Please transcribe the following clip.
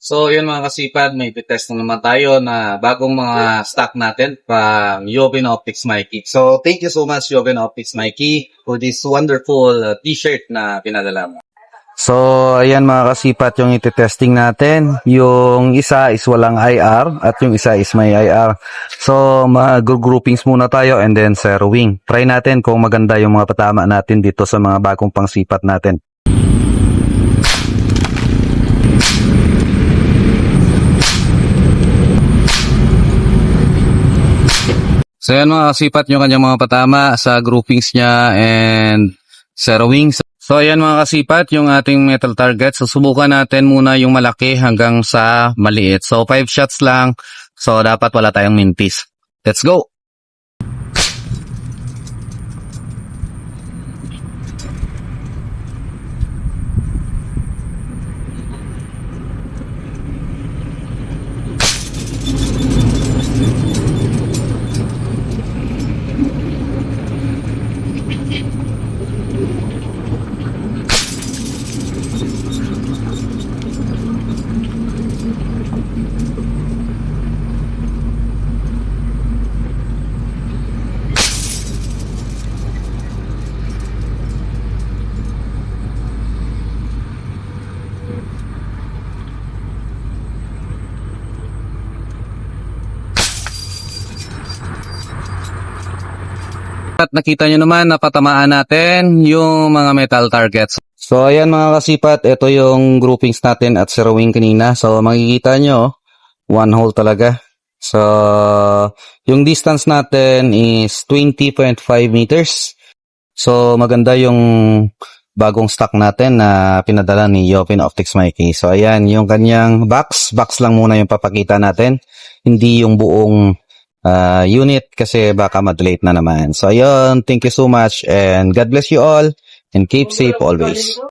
So, yun mga kasipad, may test na naman tayo na bagong mga stock natin from Joven Optics Mikey. So, thank you so much Joven Optics Mikey for this wonderful t-shirt na pinadala mo. So, ayan mga kasipat yung iti-testing natin. Yung isa is walang IR at yung isa is may IR. So, mag-groupings muna tayo and then zeroing. Try natin kung maganda yung mga patama natin dito sa mga bagong pangsipat natin. So, ayan mga kasipat yung kanyang mga patama sa groupings niya and zeroing. So, ayan mga kasipat, yung ating metal target. So, subukan natin muna yung malaki hanggang sa maliit. So, 5 shots lang. So, dapat wala tayong mintis. Let's go! At nakita nyo naman na patamaan natin yung mga metal targets. So ayan mga kasipat, ito yung groupings natin at zeroing kanina. So makikita nyo, one hole talaga. So yung distance natin is 20.5 meters. So maganda yung bagong stock natin na pinadala ni Joven Optics Mikey. So ayan yung kanyang box lang muna yung papakita natin. Hindi yung buong unit kasi baka ma-delete na naman. So ayun, thank you so much and God bless you all and keep safe always.